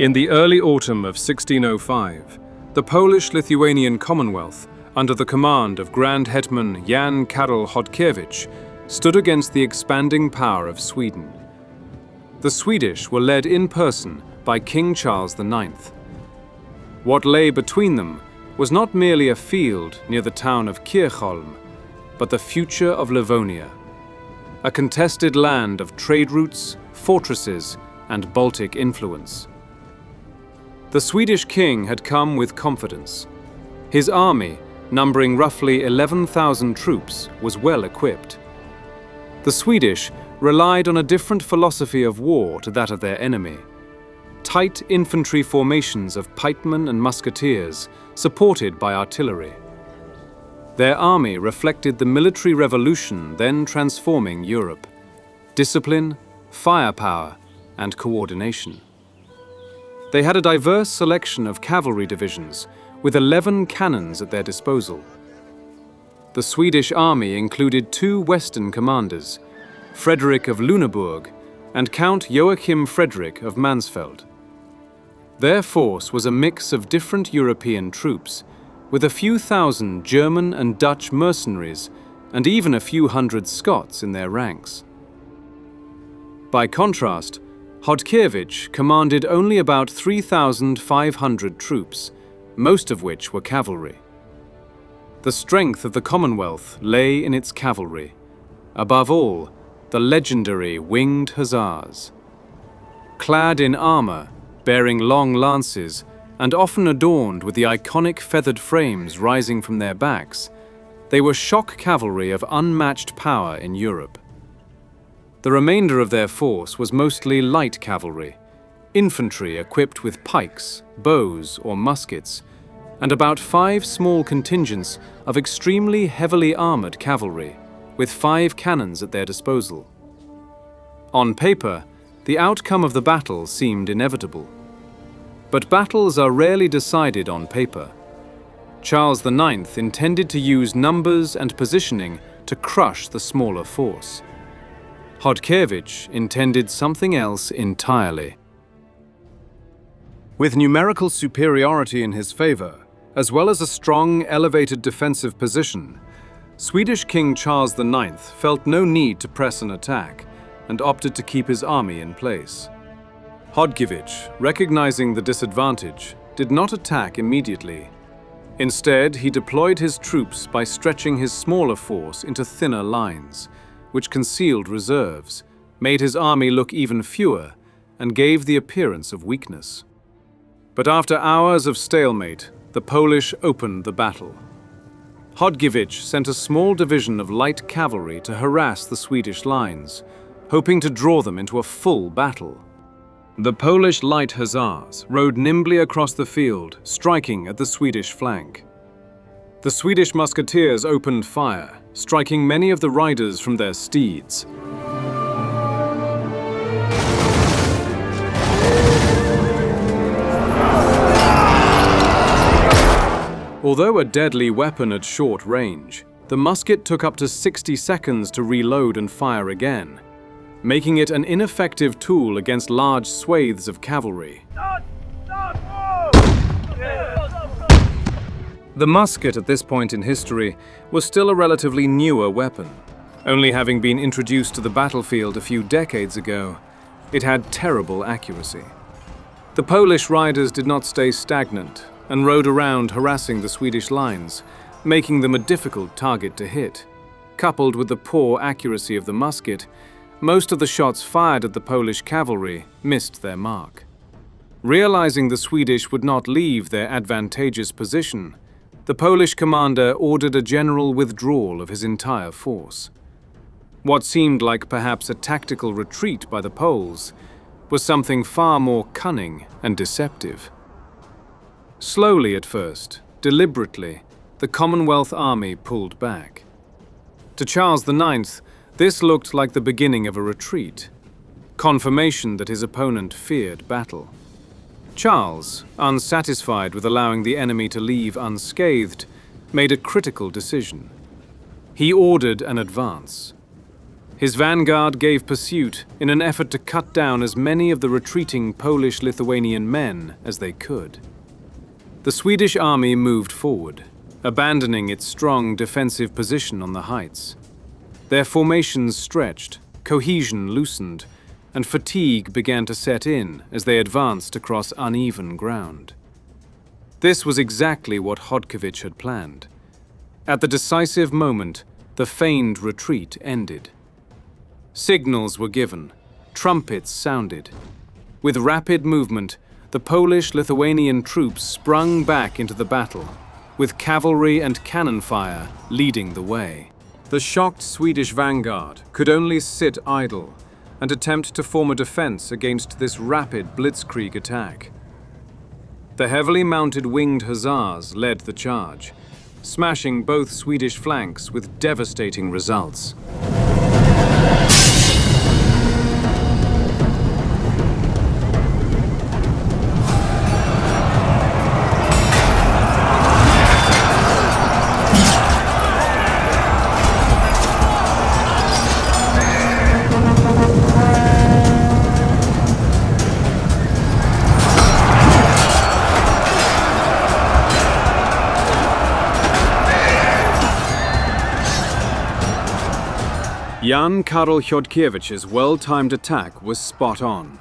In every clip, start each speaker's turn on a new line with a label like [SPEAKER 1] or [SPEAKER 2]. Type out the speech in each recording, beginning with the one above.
[SPEAKER 1] In the early autumn of 1605, the Polish-Lithuanian Commonwealth, under the command of Grand Hetman Jan Karol Chodkiewicz, stood against the expanding power of Sweden. The Swedish were led in person by King Charles IX. What lay between them was not merely a field near the town of Kircholm, but the future of Livonia, a contested land of trade routes, fortresses, and Baltic influence. The Swedish king had come with confidence. His army, numbering roughly 11,000 troops, was well equipped. The Swedish relied on a different philosophy of war to that of their enemy. Tight infantry formations of pikemen and musketeers, supported by artillery. Their army reflected the military revolution then transforming Europe: discipline, firepower, and coordination. They had a diverse selection of cavalry divisions, with 11 cannons at their disposal. The Swedish army included 2 western commanders, Frederick of Lüneburg and Count Joachim Frederick of Mansfeld. Their force was a mix of different European troops, with a few thousand German and Dutch mercenaries and even a few hundred Scots in their ranks. By contrast, Chodkiewicz commanded only about 3,500 troops, most of which were cavalry. The strength of the Commonwealth lay in its cavalry, above all, the legendary winged hussars. Clad in armor, bearing long lances, and often adorned with the iconic feathered frames rising from their backs, they were shock cavalry of unmatched power in Europe. The remainder of their force was mostly light cavalry, infantry equipped with pikes, bows, or muskets, and about 5 small contingents of extremely heavily armored cavalry, with 5 cannons at their disposal. On paper, the outcome of the battle seemed inevitable. But battles are rarely decided on paper. Charles IX intended to use numbers and positioning to crush the smaller force. Chodkiewicz intended something else entirely. With numerical superiority in his favor, as well as a strong, elevated defensive position, Swedish King Charles IX felt no need to press an attack and opted to keep his army in place. Chodkiewicz, recognizing the disadvantage, did not attack immediately. Instead, he deployed his troops by stretching his smaller force into thinner lines, which concealed reserves, made his army look even fewer, and gave the appearance of weakness. But after hours of stalemate, the Polish opened the battle. Chodkiewicz sent a small division of light cavalry to harass the Swedish lines, hoping to draw them into a full battle. The Polish light hussars rode nimbly across the field, striking at the Swedish flank. The Swedish musketeers opened fire, striking many of the riders from their steeds. Although a deadly weapon at short range, the musket took up to 60 seconds to reload and fire again, making it an ineffective tool against large swathes of cavalry. The musket at this point in history was still a relatively newer weapon. Only having been introduced to the battlefield a few decades ago, it had terrible accuracy. The Polish riders did not stay stagnant and rode around harassing the Swedish lines, making them a difficult target to hit. Coupled with the poor accuracy of the musket, most of the shots fired at the Polish cavalry missed their mark. Realizing the Swedish would not leave their advantageous position, the Polish commander ordered a general withdrawal of his entire force. What seemed like perhaps a tactical retreat by the Poles was something far more cunning and deceptive. Slowly at first, deliberately, the Commonwealth army pulled back. To Charles IX, this looked like the beginning of a retreat, confirmation that his opponent feared battle. Charles, unsatisfied with allowing the enemy to leave unscathed, made a critical decision. He ordered an advance. His vanguard gave pursuit in an effort to cut down as many of the retreating Polish-Lithuanian men as they could. The Swedish army moved forward, abandoning its strong defensive position on the heights. Their formations stretched, cohesion loosened, and fatigue began to set in as they advanced across uneven ground. This was exactly what Chodkiewicz had planned. At the decisive moment, the feigned retreat ended. Signals were given, trumpets sounded. With rapid movement, the Polish-Lithuanian troops sprung back into the battle, with cavalry and cannon fire leading the way. The shocked Swedish vanguard could only sit idle and attempt to form a defense against this rapid blitzkrieg attack. The heavily mounted winged hussars led the charge, smashing both Swedish flanks with devastating results. Jan Karol Chodkiewicz's well-timed attack was spot on,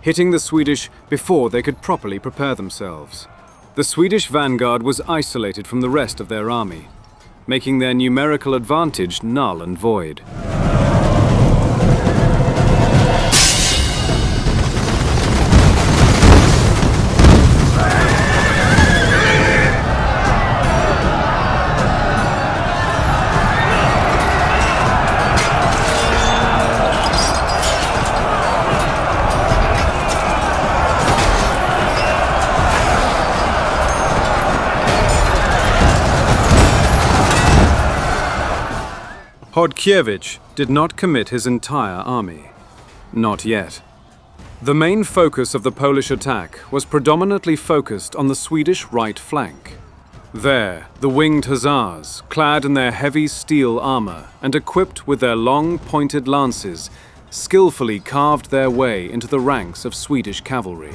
[SPEAKER 1] hitting the Swedish before they could properly prepare themselves. The Swedish vanguard was isolated from the rest of their army, making their numerical advantage null and void. Chodkiewicz did not commit his entire army. Not yet. The main focus of the Polish attack was predominantly focused on the Swedish right flank. There, the winged hussars, clad in their heavy steel armor and equipped with their long pointed lances, skillfully carved their way into the ranks of Swedish cavalry.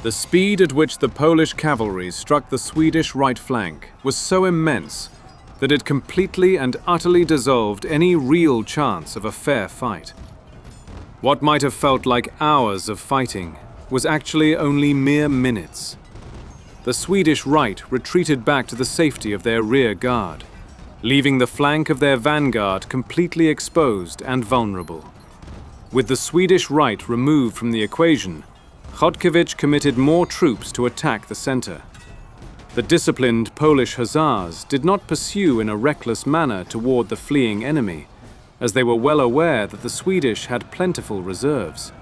[SPEAKER 1] The speed at which the Polish cavalry struck the Swedish right flank was so immense that it completely and utterly dissolved any real chance of a fair fight. What might have felt like hours of fighting was actually only mere minutes. The Swedish right retreated back to the safety of their rear guard, leaving the flank of their vanguard completely exposed and vulnerable. With the Swedish right removed from the equation, Chodkiewicz committed more troops to attack the center. The disciplined Polish hussars did not pursue in a reckless manner toward the fleeing enemy, as they were well aware that the Swedish had plentiful reserves.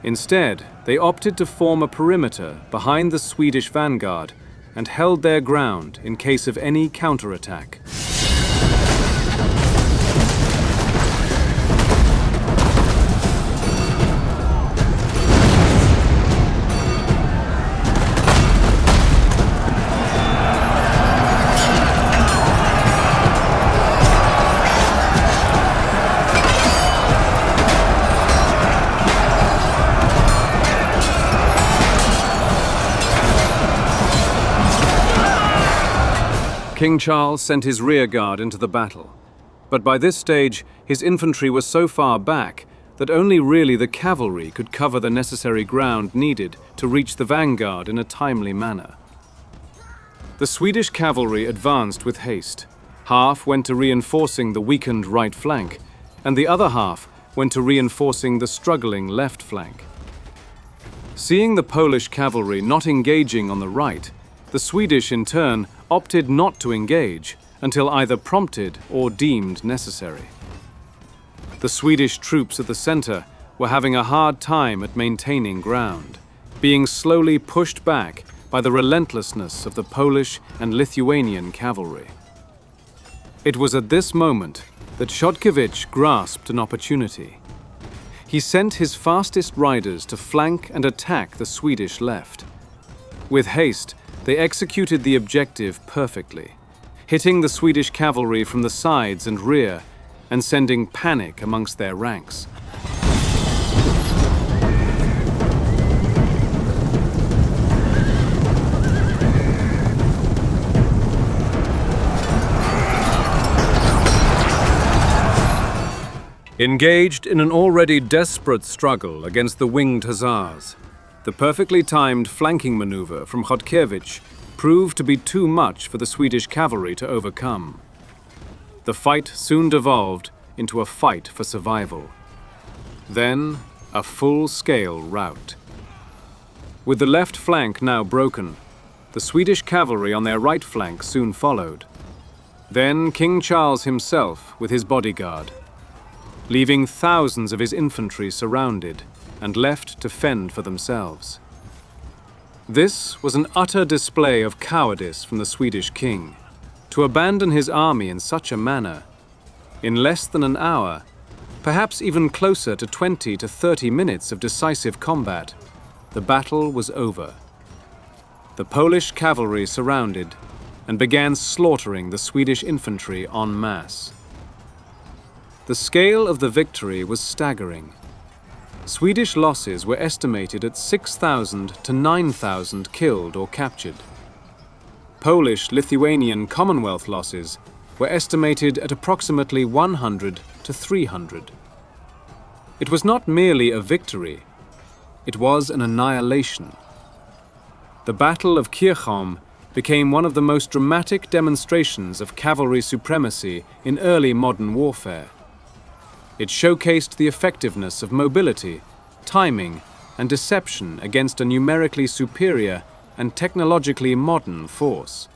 [SPEAKER 1] Instead, they opted to form a perimeter behind the Swedish vanguard and held their ground in case of any counterattack. King Charles sent his rear guard into the battle, but by this stage his infantry was so far back that only really the cavalry could cover the necessary ground needed to reach the vanguard in a timely manner. The Swedish cavalry advanced with haste. Half went to reinforcing the weakened right flank, and the other half went to reinforcing the struggling left flank. Seeing the Polish cavalry not engaging on the right, the Swedish, in turn, opted not to engage until either prompted or deemed necessary. The Swedish troops at the center were having a hard time at maintaining ground, being slowly pushed back by the relentlessness of the Polish and Lithuanian cavalry. It was at this moment that Chodkiewicz grasped an opportunity. He sent his fastest riders to flank and attack the Swedish left. With haste, they executed the objective perfectly, hitting the Swedish cavalry from the sides and rear and sending panic amongst their ranks. Engaged in an already desperate struggle against the winged hussars, the perfectly timed flanking maneuver from Chodkiewicz proved to be too much for the Swedish cavalry to overcome. The fight soon devolved into a fight for survival. Then, a full-scale rout. With the left flank now broken, the Swedish cavalry on their right flank soon followed. Then King Charles himself with his bodyguard, leaving thousands of his infantry surrounded and left to fend for themselves. This was an utter display of cowardice from the Swedish king, to abandon his army in such a manner. In less than an hour, perhaps even closer to 20 to 30 minutes of decisive combat, the battle was over. The Polish cavalry surrounded and began slaughtering the Swedish infantry en masse. The scale of the victory was staggering. Swedish losses were estimated at 6,000 to 9,000 killed or captured. Polish-Lithuanian Commonwealth losses were estimated at approximately 100 to 300. It was not merely a victory, it was an annihilation. The Battle of Kircholm became one of the most dramatic demonstrations of cavalry supremacy in early modern warfare. It showcased the effectiveness of mobility, timing, and deception against a numerically superior and technologically modern force.